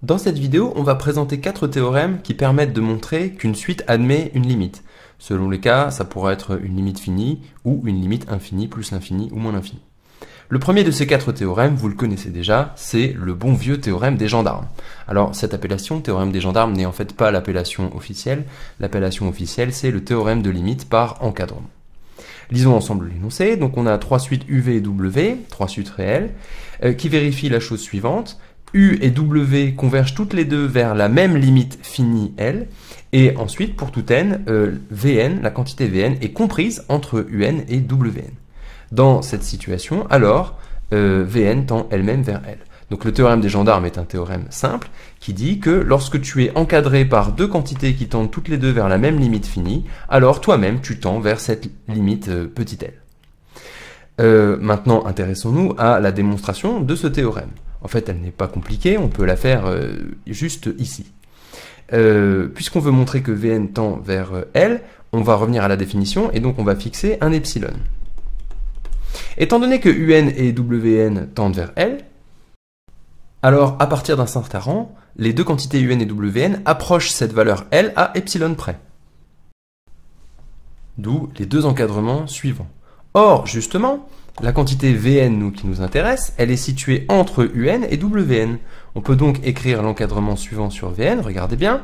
Dans cette vidéo, on va présenter 4 théorèmes qui permettent de montrer qu'une suite admet une limite. Selon les cas, ça pourrait être une limite finie ou une limite infinie plus l'infini ou moins l'infini. Le premier de ces 4 théorèmes, vous le connaissez déjà, c'est le bon vieux théorème des gendarmes. Alors cette appellation, théorème des gendarmes, n'est en fait pas l'appellation officielle. L'appellation officielle, c'est le théorème de limite par encadrement. Lisons ensemble l'énoncé. Donc on a 3 suites UV et W, 3 suites réelles, qui vérifient la chose suivante. U et W convergent toutes les deux vers la même limite finie L, et ensuite, pour tout n, Vn, la quantité Vn, est comprise entre Un et Wn. Dans cette situation, alors, Vn tend elle-même vers L. Donc le théorème des gendarmes est un théorème simple qui dit que lorsque tu es encadré par deux quantités qui tendent toutes les deux vers la même limite finie, alors toi-même tu tends vers cette limite petit l. Maintenant, intéressons-nous à la démonstration de ce théorème. En fait, elle n'est pas compliquée, on peut la faire juste ici. Puisqu'on veut montrer que Vn tend vers L, on va revenir à la définition et donc on va fixer un epsilon. Étant donné que Un et Wn tendent vers L, alors à partir d'un certain rang, les deux quantités Un et Wn approchent cette valeur L à epsilon près. D'où les deux encadrements suivants. Or, justement, la quantité Vn qui nous intéresse, elle est située entre Un et Wn. On peut donc écrire l'encadrement suivant sur Vn, regardez bien.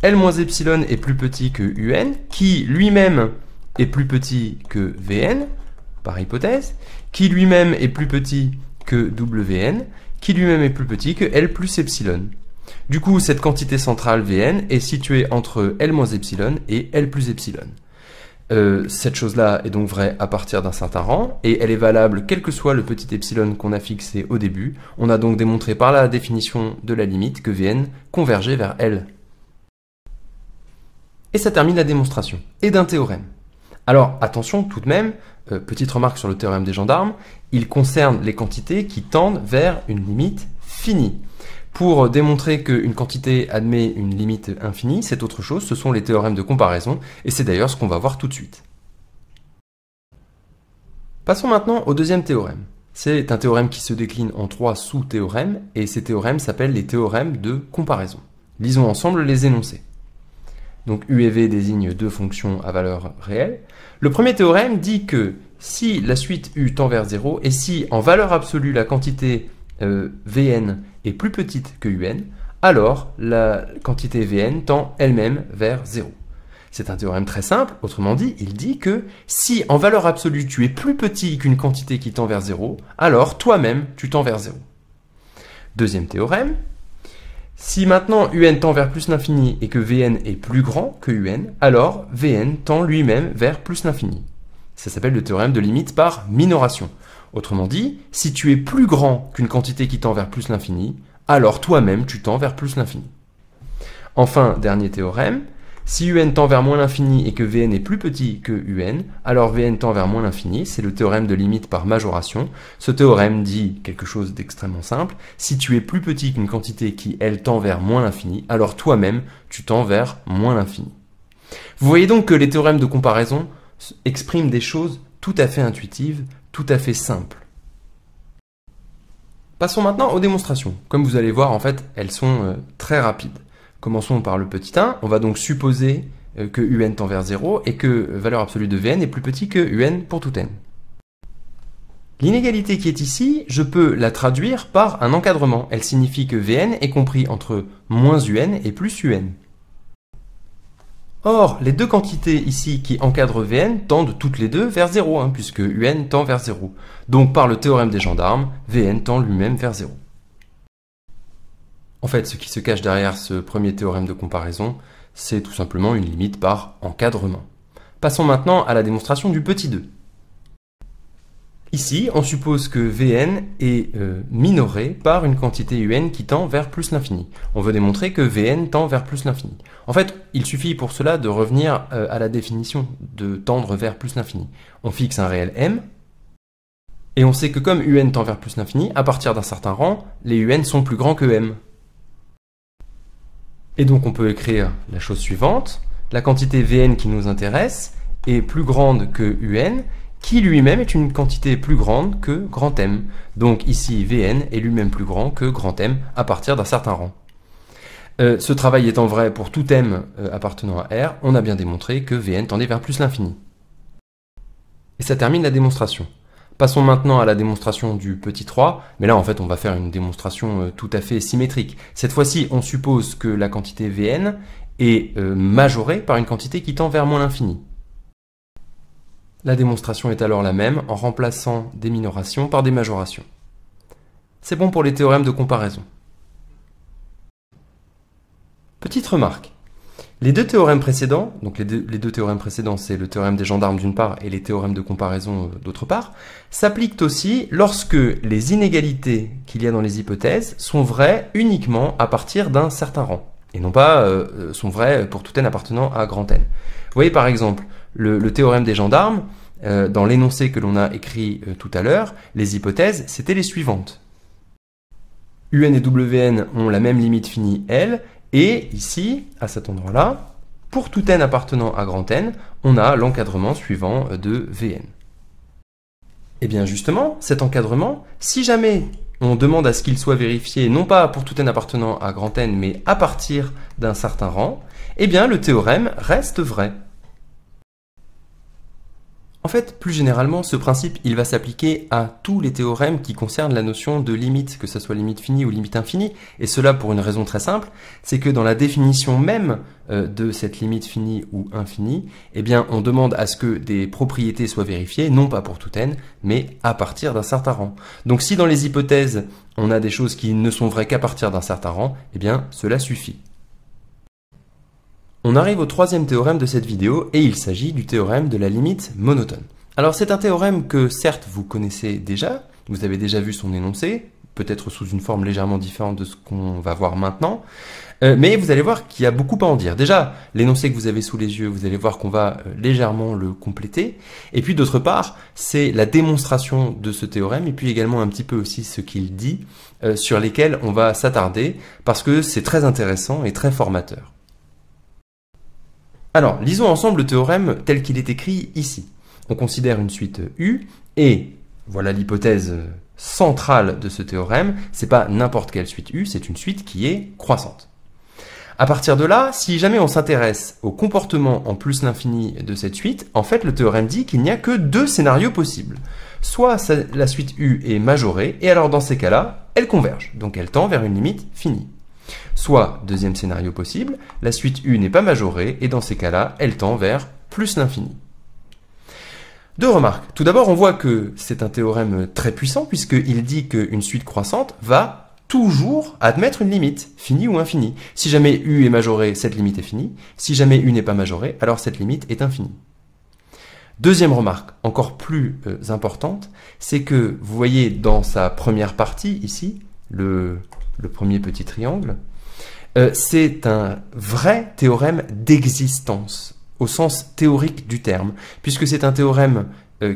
L moins epsilon est plus petit que Un, qui lui-même est plus petit que Vn, par hypothèse, qui lui-même est plus petit que Wn, qui lui-même est plus petit que L plus epsilon. Du coup, cette quantité centrale Vn est située entre L moins epsilon et L plus epsilon. Cette chose-là est donc vraie à partir d'un certain rang, et elle est valable quel que soit le petit epsilon qu'on a fixé au début. On a donc démontré par la définition de la limite que Vn convergeait vers L. Et ça termine la démonstration, et d'un théorème. Alors attention tout de même, petite remarque sur le théorème des gendarmes, il concerne les quantités qui tendent vers une limite finie. Pour démontrer qu'une quantité admet une limite infinie, c'est autre chose, ce sont les théorèmes de comparaison, et c'est d'ailleurs ce qu'on va voir tout de suite. Passons maintenant au deuxième théorème. C'est un théorème qui se décline en 3 sous-théorèmes, et ces théorèmes s'appellent les théorèmes de comparaison. Lisons ensemble les énoncés. Donc U et V désignent deux fonctions à valeur réelle. Le premier théorème dit que si la suite U tend vers 0, et si en valeur absolue la quantité Vn est plus petite que Un, alors la quantité Vn tend elle-même vers 0. C'est un théorème très simple, autrement dit, il dit que si en valeur absolue tu es plus petit qu'une quantité qui tend vers 0, alors toi-même tu tends vers 0. Deuxième théorème, si maintenant Un tend vers plus l'infini et que Vn est plus grand que Un, alors Vn tend lui-même vers plus l'infini. Ça s'appelle le théorème de limite par minoration. Autrement dit, si tu es plus grand qu'une quantité qui tend vers plus l'infini, alors toi-même tu tends vers plus l'infini. Enfin, dernier théorème, si Un tend vers moins l'infini et que Vn est plus petit que Un, alors Vn tend vers moins l'infini, c'est le théorème de limite par majoration. Ce théorème dit quelque chose d'extrêmement simple, si tu es plus petit qu'une quantité qui, elle, tend vers moins l'infini, alors toi-même tu tends vers moins l'infini. Vous voyez donc que les théorèmes de comparaison expriment des choses tout à fait intuitives, tout à fait simple. Passons maintenant aux démonstrations. Comme vous allez voir, en fait, elles sont très rapides. Commençons par le petit 1. On va donc supposer que Un tend vers 0 et que valeur absolue de Vn est plus petit que Un pour tout n. L'inégalité qui est ici, je peux la traduire par un encadrement. Elle signifie que Vn est compris entre moins Un et plus Un. Or, les deux quantités ici qui encadrent Vn tendent toutes les deux vers 0, puisque Un tend vers 0. Donc, par le théorème des gendarmes, Vn tend lui-même vers 0. En fait, ce qui se cache derrière ce premier théorème de comparaison, c'est tout simplement une limite par encadrement. Passons maintenant à la démonstration du petit 2. Ici, on suppose que Vn est minoré par une quantité Un qui tend vers plus l'infini. On veut démontrer que Vn tend vers plus l'infini. En fait, il suffit pour cela de revenir à la définition de tendre vers plus l'infini. On fixe un réel m, et on sait que comme Un tend vers plus l'infini, à partir d'un certain rang, les Un sont plus grands que m. Et donc on peut écrire la chose suivante, la quantité Vn qui nous intéresse est plus grande que Un, qui lui-même est une quantité plus grande que grand M. Donc ici, Vn est lui-même plus grand que grand M à partir d'un certain rang. Ce travail étant vrai pour tout m appartenant à R, on a bien démontré que Vn tendait vers plus l'infini. Et ça termine la démonstration. Passons maintenant à la démonstration du petit 3, mais là en fait on va faire une démonstration tout à fait symétrique. Cette fois-ci on suppose que la quantité Vn est majorée par une quantité qui tend vers moins l'infini. La démonstration est alors la même en remplaçant des minorations par des majorations. C'est bon pour les théorèmes de comparaison. Petite remarque. Les deux théorèmes précédents, donc les deux théorèmes précédents, c'est le théorème des gendarmes d'une part et les théorèmes de comparaison d'autre part, s'appliquent aussi lorsque les inégalités qu'il y a dans les hypothèses sont vraies uniquement à partir d'un certain rang, et non pas sont vraies pour tout n appartenant à grand N. Vous voyez par exemple le théorème des gendarmes, dans l'énoncé que l'on a écrit tout à l'heure, les hypothèses, c'était les suivantes. Un et Wn ont la même limite finie L, et ici, à cet endroit-là, pour tout n appartenant à grand N, on a l'encadrement suivant de Vn. Et bien justement, cet encadrement, si jamais on demande à ce qu'il soit vérifié, non pas pour tout n appartenant à grand N, mais à partir d'un certain rang, eh bien le théorème reste vrai. En fait, plus généralement, ce principe, il va s'appliquer à tous les théorèmes qui concernent la notion de limite, que ce soit limite finie ou limite infinie, et cela pour une raison très simple, c'est que dans la définition même de cette limite finie ou infinie, eh bien, on demande à ce que des propriétés soient vérifiées, non pas pour tout n, mais à partir d'un certain rang. Donc si dans les hypothèses, on a des choses qui ne sont vraies qu'à partir d'un certain rang, eh bien, cela suffit. On arrive au troisième théorème de cette vidéo et il s'agit du théorème de la limite monotone. Alors c'est un théorème que certes vous connaissez déjà, vous avez déjà vu son énoncé, peut-être sous une forme légèrement différente de ce qu'on va voir maintenant, mais vous allez voir qu'il y a beaucoup à en dire. Déjà, l'énoncé que vous avez sous les yeux, vous allez voir qu'on va légèrement le compléter, et puis d'autre part, c'est la démonstration de ce théorème, et puis également un petit peu aussi ce qu'il dit, sur lesquels on va s'attarder, parce que c'est très intéressant et très formateur. Alors, lisons ensemble le théorème tel qu'il est écrit ici. On considère une suite U, et voilà l'hypothèse centrale de ce théorème, c'est pas n'importe quelle suite U, c'est une suite qui est croissante. À partir de là, si jamais on s'intéresse au comportement en plus l'infini de cette suite, en fait le théorème dit qu'il n'y a que deux scénarios possibles. Soit la suite U est majorée, et alors dans ces cas-là, elle converge, donc elle tend vers une limite finie. Soit, deuxième scénario possible, la suite U n'est pas majorée, et dans ces cas-là, elle tend vers plus l'infini. Deux remarques. Tout d'abord, on voit que c'est un théorème très puissant, puisqu'il dit qu'une suite croissante va toujours admettre une limite, finie ou infinie. Si jamais U est majorée, cette limite est finie. Si jamais U n'est pas majorée, alors cette limite est infinie. Deuxième remarque, encore plus importante, c'est que vous voyez dans sa première partie, ici, le premier petit triangle, c'est un vrai théorème d'existence, au sens théorique du terme, puisque c'est un théorème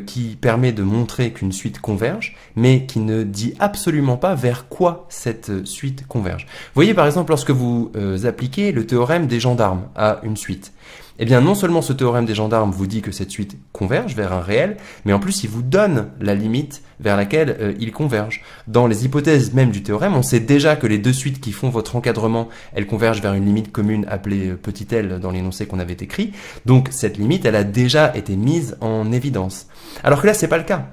qui permet de montrer qu'une suite converge, mais qui ne dit absolument pas vers quoi cette suite converge. Vous voyez par exemple lorsque vous appliquez le théorème des gendarmes à une suite, eh bien non seulement ce théorème des gendarmes vous dit que cette suite converge vers un réel, mais en plus il vous donne la limite vers laquelle il converge. Dans les hypothèses même du théorème, on sait déjà que les deux suites qui font votre encadrement, elles convergent vers une limite commune appelée petit l dans l'énoncé qu'on avait écrit, donc cette limite elle a déjà été mise en évidence. Alors que là c'est pas le cas.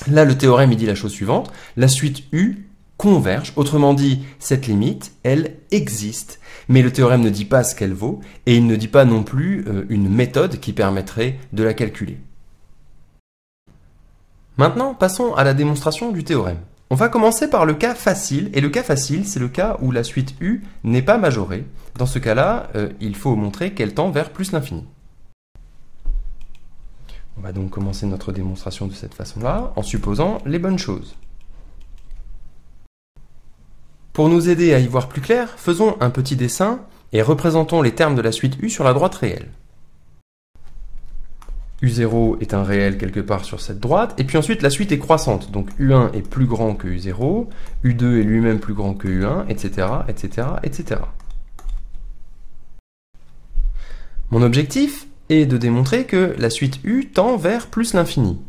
Là le théorème il dit la chose suivante, la suite U converge, autrement dit cette limite elle existe. Mais le théorème ne dit pas ce qu'elle vaut, et il ne dit pas non plus une méthode qui permettrait de la calculer. Maintenant, passons à la démonstration du théorème. On va commencer par le cas facile, et le cas facile, c'est le cas où la suite U n'est pas majorée. Dans ce cas-là, il faut montrer qu'elle tend vers plus l'infini. On va donc commencer notre démonstration de cette façon-là, en supposant les bonnes choses. Pour nous aider à y voir plus clair, faisons un petit dessin et représentons les termes de la suite U sur la droite réelle. U0 est un réel quelque part sur cette droite, et puis ensuite la suite est croissante, donc U1 est plus grand que U0, U2 est lui-même plus grand que U1, etc., etc., etc. Mon objectif est de démontrer que la suite U tend vers plus l'infini.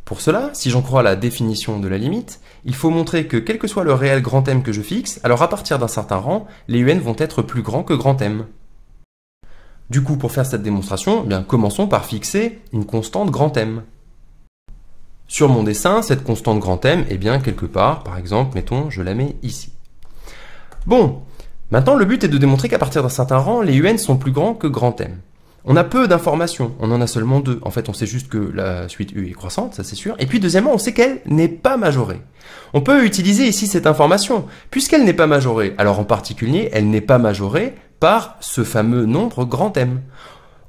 Pour cela, si j'en crois la définition de la limite, il faut montrer que quel que soit le réel grand M que je fixe, alors à partir d'un certain rang, les UN vont être plus grands que grand M. Du coup, pour faire cette démonstration, eh bien, commençons par fixer une constante grand M. Sur mon dessin, cette constante grand M est bien quelque part, par exemple, mettons, je la mets ici. Bon, maintenant le but est de démontrer qu'à partir d'un certain rang, les UN sont plus grands que grand M. On a peu d'informations, on en a seulement deux. En fait, on sait juste que la suite U est croissante, ça c'est sûr. Et puis deuxièmement, on sait qu'elle n'est pas majorée. On peut utiliser ici cette information. Puisqu'elle n'est pas majorée, alors en particulier, elle n'est pas majorée par ce fameux nombre grand M.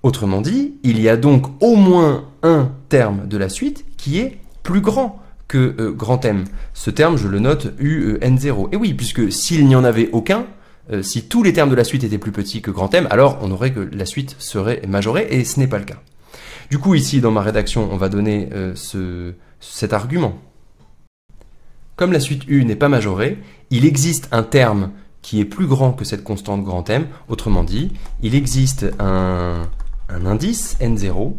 Autrement dit, il y a donc au moins un terme de la suite qui est plus grand que grand M. Ce terme, je le note UN0. Et oui, puisque s'il n'y en avait aucun, si tous les termes de la suite étaient plus petits que grand M, alors on aurait que la suite serait majorée, et ce n'est pas le cas. Du coup, ici, dans ma rédaction, on va donner cet argument. Comme la suite U n'est pas majorée, il existe un terme qui est plus grand que cette constante grand M. Autrement dit, il existe un indice N0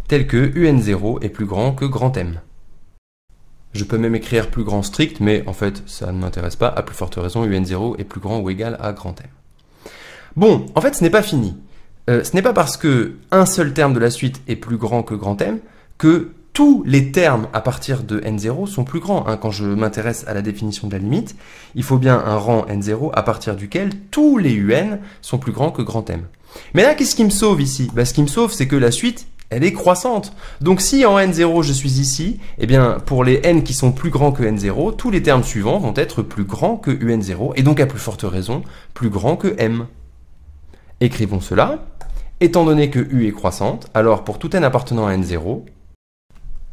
tel que UN0 est plus grand que grand M. Je peux même écrire plus grand strict, mais en fait, ça ne m'intéresse pas. À plus forte raison, UN0 est plus grand ou égal à grand M. Bon, en fait, ce n'est pas fini. Ce n'est pas parce que un seul terme de la suite est plus grand que grand M que tous les termes à partir de N0 sont plus grands. Quand je m'intéresse à la définition de la limite, il faut bien un rang N0 à partir duquel tous les UN sont plus grands que grand M. Mais là, qu'est-ce qui me sauve ici? Ce qui me sauve, c'est que la suite, elle est croissante. Donc si en N0 je suis ici, eh bien pour les N qui sont plus grands que N0, tous les termes suivants vont être plus grands que UN0, et donc à plus forte raison, plus grands que M. Écrivons cela. Étant donné que U est croissante, alors pour tout N appartenant à N0,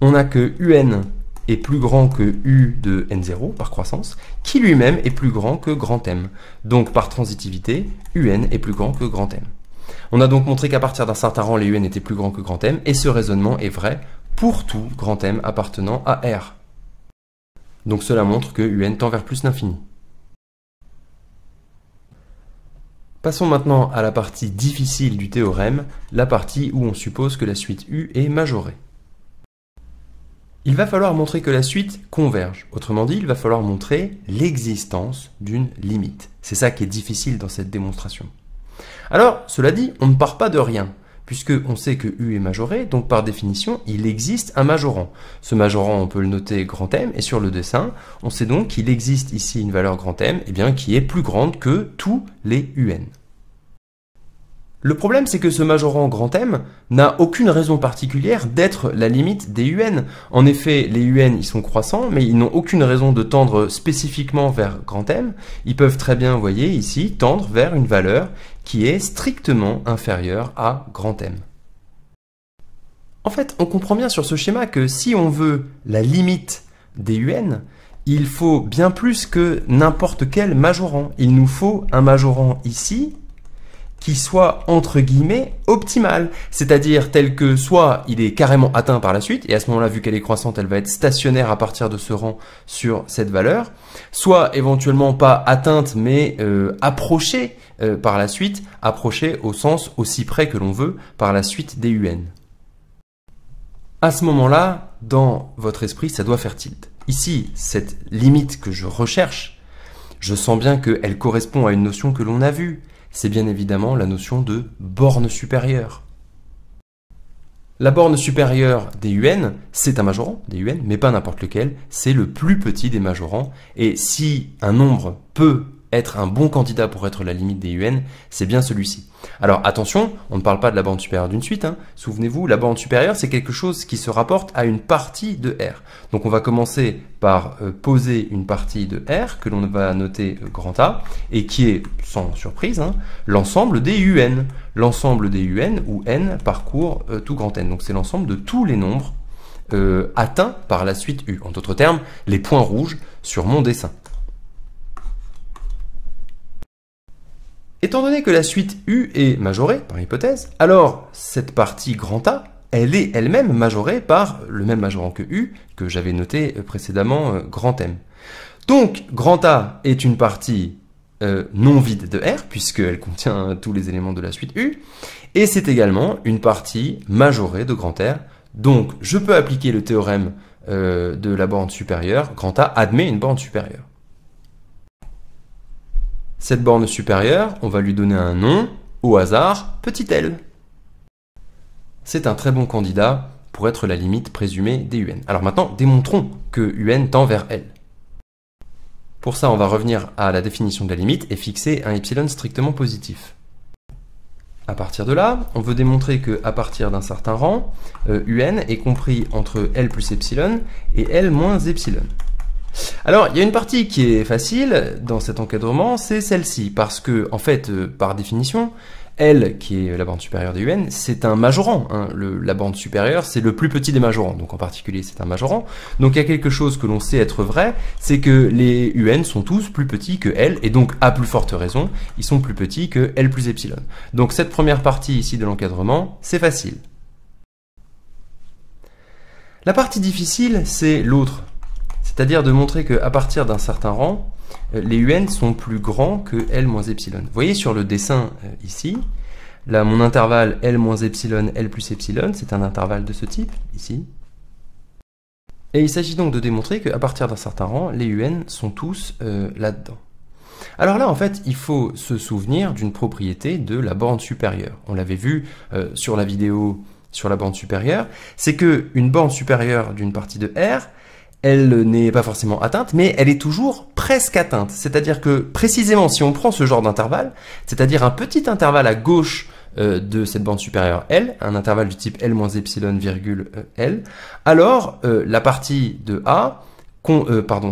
on a que UN est plus grand que U de N0 par croissance, qui lui-même est plus grand que grand M. Donc par transitivité, UN est plus grand que grand M. On a donc montré qu'à partir d'un certain rang, les UN étaient plus grands que grand M, et ce raisonnement est vrai pour tout grand M appartenant à R. Donc cela montre que UN tend vers plus l'infini. Passons maintenant à la partie difficile du théorème, la partie où on suppose que la suite U est majorée. Il va falloir montrer que la suite converge. Autrement dit, il va falloir montrer l'existence d'une limite. C'est ça qui est difficile dans cette démonstration. Alors, cela dit, on ne part pas de rien, puisque on sait que U est majoré, donc par définition, il existe un majorant. Ce majorant, on peut le noter grand M, et sur le dessin, on sait donc qu'il existe ici une valeur grand M, qui est plus grande que tous les UN. Le problème, c'est que ce majorant grand M n'a aucune raison particulière d'être la limite des UN. En effet, les UN, ils sont croissants, mais ils n'ont aucune raison de tendre spécifiquement vers grand M. Ils peuvent très bien, vous voyez ici, tendre vers une valeur qui est strictement inférieure à grand M. En fait, on comprend bien sur ce schéma que si on veut la limite des UN, il faut bien plus que n'importe quel majorant. Il nous faut un majorant ici, qui soit entre guillemets optimal, c'est-à-dire tel que soit il est carrément atteint par la suite, et à ce moment-là, vu qu'elle est croissante, elle va être stationnaire à partir de ce rang sur cette valeur, soit éventuellement pas atteinte, mais approchée par la suite, approchée au sens aussi près que l'on veut par la suite des UN. À ce moment-là, dans votre esprit, ça doit faire tilt. Ici, cette limite que je recherche, je sens bien qu'elle correspond à une notion que l'on a vue. C'est bien évidemment la notion de borne supérieure. La borne supérieure des UN, c'est un majorant des UN, mais pas n'importe lequel, c'est le plus petit des majorants, et si un nombre peut être un bon candidat pour être la limite des UN, c'est bien celui-ci. Alors attention, on ne parle pas de la borne supérieure d'une suite, Souvenez-vous, la borne supérieure, c'est quelque chose qui se rapporte à une partie de R. Donc on va commencer par poser une partie de R, que l'on va noter grand A, et qui est, sans surprise, l'ensemble des UN. L'ensemble des UN, où N parcourt tout grand N. Donc c'est l'ensemble de tous les nombres atteints par la suite U. En d'autres termes, les points rouges sur mon dessin. Étant donné que la suite U est majorée, par hypothèse, alors cette partie grand A, elle est elle-même majorée par le même majorant que U, que j'avais noté précédemment grand M. Donc, grand A est une partie non vide de R, puisqu'elle contient tous les éléments de la suite U, et c'est également une partie majorée de grand R. Donc, je peux appliquer le théorème de la borne supérieure, grand A admet une borne supérieure. Cette borne supérieure, on va lui donner un nom, au hasard, petit l. C'est un très bon candidat pour être la limite présumée des UN. Alors maintenant, démontrons que UN tend vers L. Pour ça, on va revenir à la définition de la limite et fixer un epsilon strictement positif. À partir de là, on veut démontrer qu'à partir d'un certain rang, UN est compris entre L plus epsilon et L moins epsilon. Alors, il y a une partie qui est facile dans cet encadrement, c'est celle-ci, parce que, en fait, par définition, L, qui est la borne supérieure des UN, c'est un majorant. Hein. La borne supérieure, c'est le plus petit des majorants, donc en particulier, c'est un majorant. Donc, il y a quelque chose que l'on sait être vrai, c'est que les UN sont tous plus petits que L, et donc, à plus forte raison, ils sont plus petits que L plus epsilon. Donc, cette première partie ici de l'encadrement, c'est facile. La partie difficile, c'est l'autre. C'est-à-dire de montrer qu'à partir d'un certain rang, les UN sont plus grands que L moins epsilon. Vous voyez sur le dessin ici, là mon intervalle L moins epsilon, L plus epsilon, c'est un intervalle de ce type, ici. Et il s'agit donc de démontrer qu'à partir d'un certain rang, les UN sont tous là-dedans. Alors là, en fait, il faut se souvenir d'une propriété de la borne supérieure. On l'avait vu sur la vidéo sur la borne supérieure, c'est qu'une borne supérieure d'une partie de R, elle n'est pas forcément atteinte, mais elle est toujours presque atteinte. C'est-à-dire que, précisément, si on prend ce genre d'intervalle, c'est-à-dire un petit intervalle à gauche de cette borne supérieure L, un intervalle du type L moins epsilon virgule L, alors la partie de A,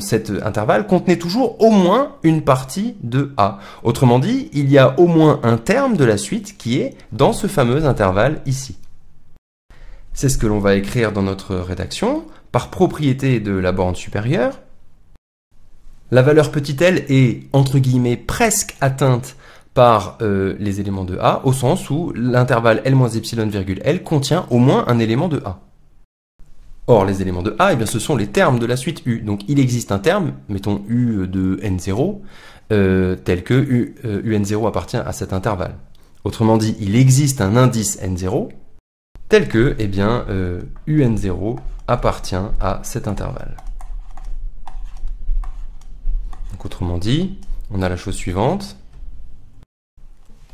cet intervalle contenait toujours au moins une partie de A. Autrement dit, il y a au moins un terme de la suite qui est dans ce fameux intervalle ici. C'est ce que l'on va écrire dans notre rédaction. Par propriété de la borne supérieure, la valeur petit l est, entre guillemets, presque atteinte par les éléments de A, au sens où l'intervalle L moins epsilon virgule L contient au moins un élément de A. Or, les éléments de A, eh bien, ce sont les termes de la suite U. Donc, il existe un terme, mettons U de N0, tel que UN0 appartient à cet intervalle. Autrement dit, il existe un indice N0, tel que, eh bien, UN0 appartient à cet intervalle. Donc, autrement dit, on a la chose suivante.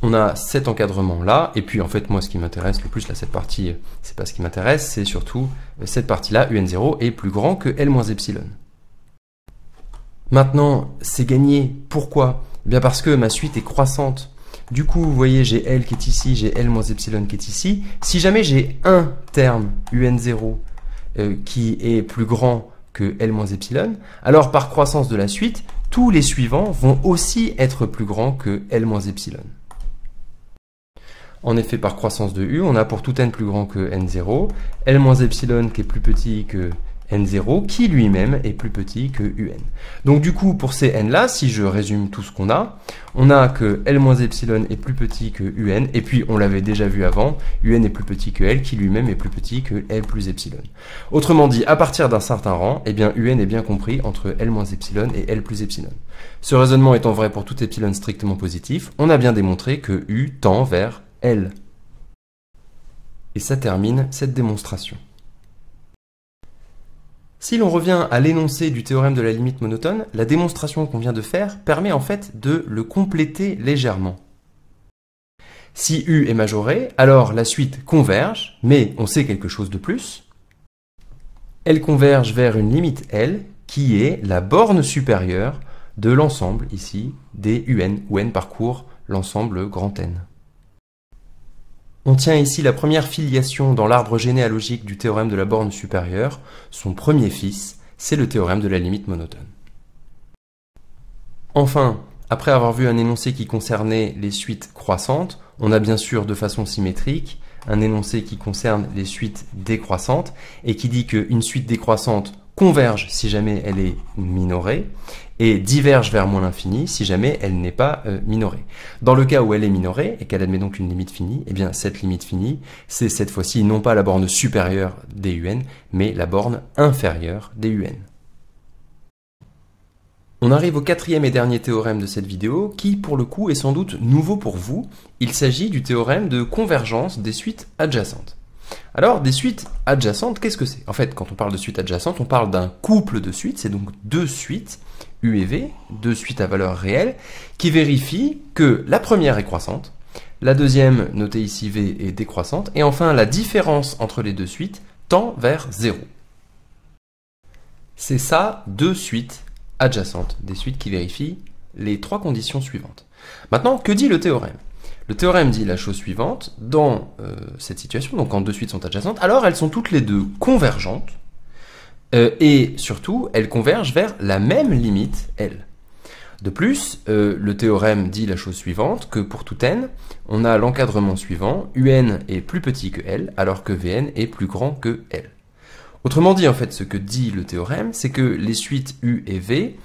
On a cet encadrement-là, et puis en fait, moi, ce qui m'intéresse le plus, là, cette partie, c'est pas ce qui m'intéresse, c'est surtout cette partie-là, UN0 est plus grand que L moins epsilon. Maintenant, c'est gagné. Pourquoi? Eh bien parce que ma suite est croissante. Du coup, vous voyez, j'ai L qui est ici, j'ai L moins epsilon qui est ici. Si jamais j'ai un terme, UN0, qui est plus grand que L moins epsilon, alors par croissance de la suite, tous les suivants vont aussi être plus grands que L moins epsilon. En effet, par croissance de U, on a pour tout n plus grand que N0, L moins epsilon qui est plus petit que N0, qui lui-même est plus petit que UN. Donc du coup, pour ces n-là, si je résume tout ce qu'on a, on a que L moins epsilon est plus petit que UN, et puis on l'avait déjà vu avant, UN est plus petit que L, qui lui-même est plus petit que L plus epsilon. Autrement dit, à partir d'un certain rang, eh bien UN est bien compris entre L moins epsilon et L plus epsilon. Ce raisonnement étant vrai pour tout epsilon strictement positif, on a bien démontré que U tend vers L. Et ça termine cette démonstration. Si l'on revient à l'énoncé du théorème de la limite monotone, la démonstration qu'on vient de faire permet en fait de le compléter légèrement. Si U est majoré, alors la suite converge, mais on sait quelque chose de plus. Elle converge vers une limite L qui est la borne supérieure de l'ensemble ici des UN, où N parcourt l'ensemble grand N. On tient ici la première filiation dans l'arbre généalogique du théorème de la borne supérieure. Son premier fils, c'est le théorème de la limite monotone. Enfin, après avoir vu un énoncé qui concernait les suites croissantes, on a bien sûr de façon symétrique un énoncé qui concerne les suites décroissantes et qui dit qu'une suite décroissante converge si jamais elle est minorée et diverge vers moins l'infini si jamais elle n'est pas minorée. Dans le cas où elle est minorée et qu'elle admet donc une limite finie, eh bien cette limite finie, c'est cette fois-ci non pas la borne supérieure des UN, mais la borne inférieure des UN. On arrive au quatrième et dernier théorème de cette vidéo qui, pour le coup, est sans doute nouveau pour vous. Il s'agit du théorème de convergence des suites adjacentes. Alors, des suites adjacentes, qu'est-ce que c'est? En fait, quand on parle de suites adjacentes, on parle d'un couple de suites, c'est donc deux suites, U et V, deux suites à valeur réelle, qui vérifient que la première est croissante, la deuxième, notée ici V, est décroissante, et enfin la différence entre les deux suites tend vers 0. C'est ça, deux suites adjacentes, des suites qui vérifient les trois conditions suivantes. Maintenant, que dit le théorème? Le théorème dit la chose suivante, dans cette situation, donc quand deux suites sont adjacentes, alors elles sont toutes les deux convergentes, et surtout, elles convergent vers la même limite, L. De plus, le théorème dit la chose suivante, que pour tout n, on a l'encadrement suivant, un est plus petit que L, alors que Vn est plus grand que L. Autrement dit, en fait, ce que dit le théorème, c'est que les suites U et V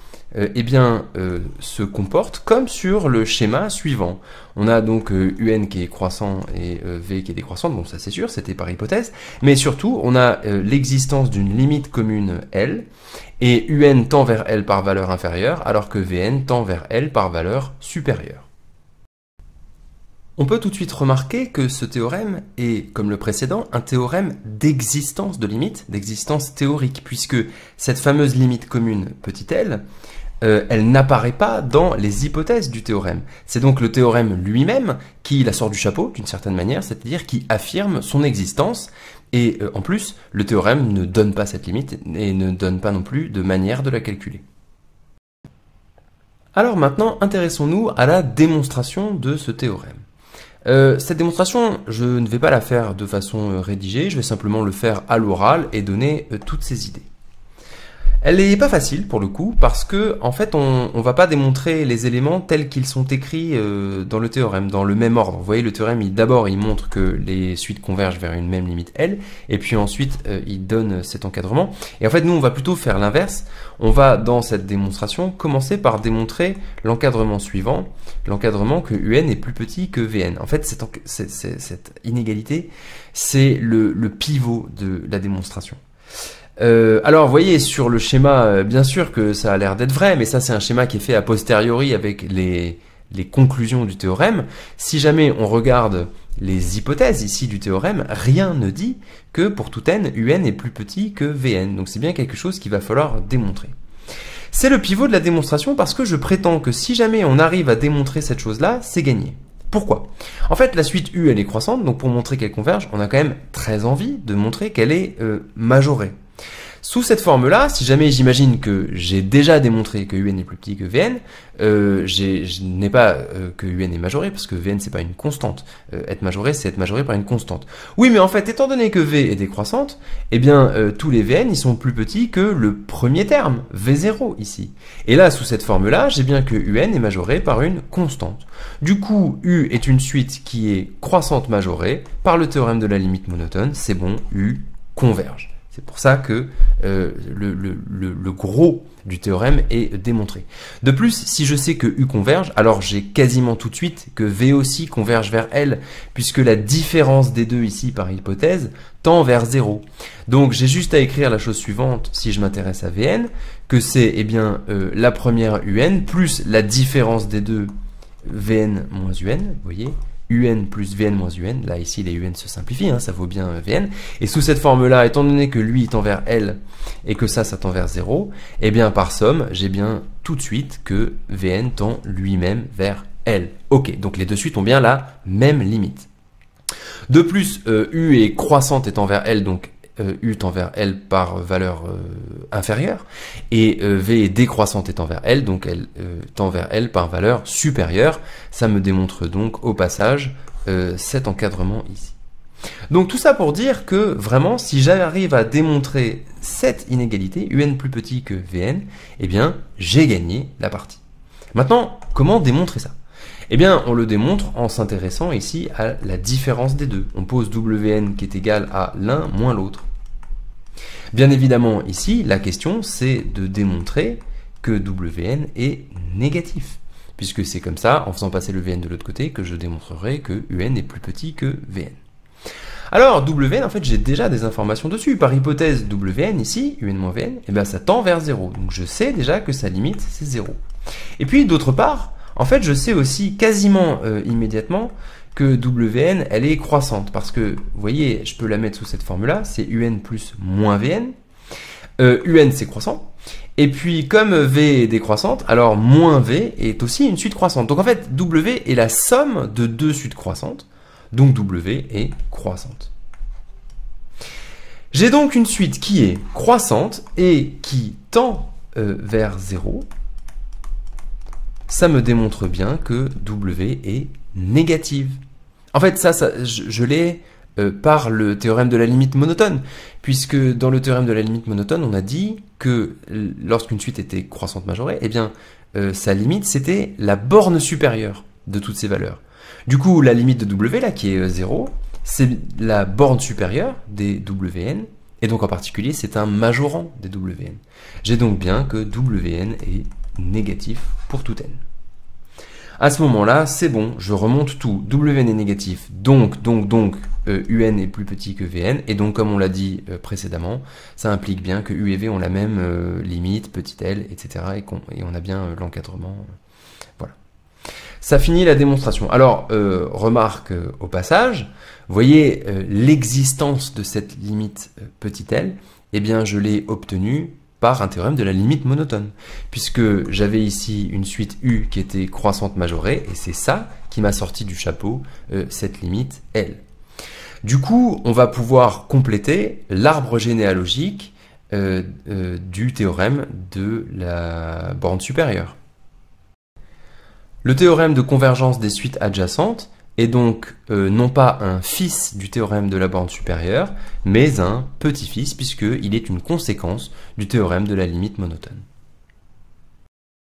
se comportent comme sur le schéma suivant. On a donc UN qui est croissant et V qui est décroissante, bon ça c'est sûr, c'était par hypothèse, mais surtout on a l'existence d'une limite commune L, et UN tend vers L par valeur inférieure, alors que Vn tend vers L par valeur supérieure. On peut tout de suite remarquer que ce théorème est, comme le précédent, un théorème d'existence de limite, d'existence théorique, puisque cette fameuse limite commune petit l, elle n'apparaît pas dans les hypothèses du théorème. C'est donc le théorème lui-même qui la sort du chapeau, d'une certaine manière, c'est-à-dire qui affirme son existence, et en plus, le théorème ne donne pas cette limite, et ne donne pas non plus de manière de la calculer. Alors maintenant, intéressons-nous à la démonstration de ce théorème. Cette démonstration, je ne vais pas la faire de façon rédigée, je vais simplement le faire à l'oral et donner toutes ces idées. Elle n'est pas facile pour le coup parce que en fait on va pas démontrer les éléments tels qu'ils sont écrits dans le théorème, dans le même ordre. Vous voyez le théorème d'abord il montre que les suites convergent vers une même limite L et puis ensuite il donne cet encadrement. Et en fait nous on va plutôt faire l'inverse. On va dans cette démonstration commencer par démontrer l'encadrement suivant, l'encadrement que UN est plus petit que Vn. En fait cette inégalité c'est le pivot de la démonstration. Alors, vous voyez, sur le schéma, bien sûr que ça a l'air d'être vrai, mais ça, c'est un schéma qui est fait a posteriori avec les conclusions du théorème. Si jamais on regarde les hypothèses ici du théorème, rien ne dit que pour tout n, un est plus petit que Vn. Donc, c'est bien quelque chose qu'il va falloir démontrer. C'est le pivot de la démonstration parce que je prétends que si jamais on arrive à démontrer cette chose-là, c'est gagné. Pourquoi? En fait, la suite U, elle est croissante, donc pour montrer qu'elle converge, on a quand même très envie de montrer qu'elle est majorée. Sous cette forme-là, si jamais j'imagine que j'ai déjà démontré que UN est plus petit que Vn, je n'ai pas que UN est majoré, parce que Vn c'est pas une constante. Être majoré, c'est être majoré par une constante. Oui, mais en fait, étant donné que V est décroissante, eh bien, tous les Vn, ils sont plus petits que le premier terme, V0 ici. Et là, sous cette forme-là, j'ai bien que UN est majoré par une constante. Du coup, U est une suite qui est croissante majorée, par le théorème de la limite monotone, c'est bon, U converge. C'est pour ça que le gros du théorème est démontré. De plus, si je sais que U converge, alors j'ai quasiment tout de suite que V aussi converge vers L, puisque la différence des deux ici par hypothèse tend vers 0. Donc j'ai juste à écrire la chose suivante, si je m'intéresse à Vn, que c'est la première UN plus la différence des deux Vn moins Un, vous voyez, UN plus Vn moins Un, là ici les UN se simplifient, ça vaut bien Vn, et sous cette forme-là, étant donné que lui tend vers L et que ça tend vers 0, eh bien par somme, j'ai bien tout de suite que Vn tend lui-même vers L. Ok, donc les deux suites ont bien la même limite. De plus, U est croissante et tend vers L, donc U tend vers L par valeur inférieure, et V est décroissante et tend vers L, donc elle tend vers L par valeur supérieure. Ça me démontre donc au passage cet encadrement ici. Donc tout ça pour dire que vraiment, si j'arrive à démontrer cette inégalité, UN plus petit que Vn, eh bien j'ai gagné la partie. Maintenant, comment démontrer ça? Eh bien, on le démontre en s'intéressant ici à la différence des deux. On pose Wn qui est égal à l'un moins l'autre. Bien évidemment, ici, la question, c'est de démontrer que Wn est négatif. Puisque c'est comme ça, en faisant passer le Vn de l'autre côté, que je démontrerai que Un est plus petit que Vn. Alors, Wn, en fait, j'ai déjà des informations dessus. Par hypothèse, Wn, ici, Un moins Vn, eh bien, ça tend vers 0. Donc, je sais déjà que sa limite, c'est 0. Et puis, d'autre part, en fait, je sais aussi quasiment immédiatement que Wn, elle est croissante. Parce que, vous voyez, je peux la mettre sous cette formule-là, c'est Un plus moins Vn. Un, c'est croissant. Et puis, comme V est décroissante, alors moins V est aussi une suite croissante. Donc en fait, W est la somme de deux suites croissantes. Donc W est croissante. J'ai donc une suite qui est croissante et qui tend vers 0. Ça me démontre bien que W est négative. En fait, je l'ai par le théorème de la limite monotone, puisque dans le théorème de la limite monotone, on a dit que lorsqu'une suite était croissante majorée, eh bien, sa limite, c'était la borne supérieure de toutes ces valeurs. Du coup, la limite de W, là, qui est 0, c'est la borne supérieure des Wn, et donc en particulier, c'est un majorant des Wn. J'ai donc bien que Wn est négatif pour tout n. À ce moment-là, c'est bon, je remonte tout. Wn est négatif, donc, Un est plus petit que Vn, et donc, comme on l'a dit précédemment, ça implique bien que U et V ont la même limite, petit l, etc., et on a bien l'encadrement. Voilà. Ça finit la démonstration. Alors, remarque au passage, vous voyez l'existence de cette limite petit l, eh bien, je l'ai obtenue par un théorème de la limite monotone, puisque j'avais ici une suite U qui était croissante majorée, et c'est ça qui m'a sorti du chapeau cette limite L. Du coup, on va pouvoir compléter l'arbre généalogique du théorème de la borne supérieure. Le théorème de convergence des suites adjacentes est donc non pas un fils du théorème de la borne supérieure, mais un petit-fils, puisqu'il est une conséquence du théorème de la limite monotone.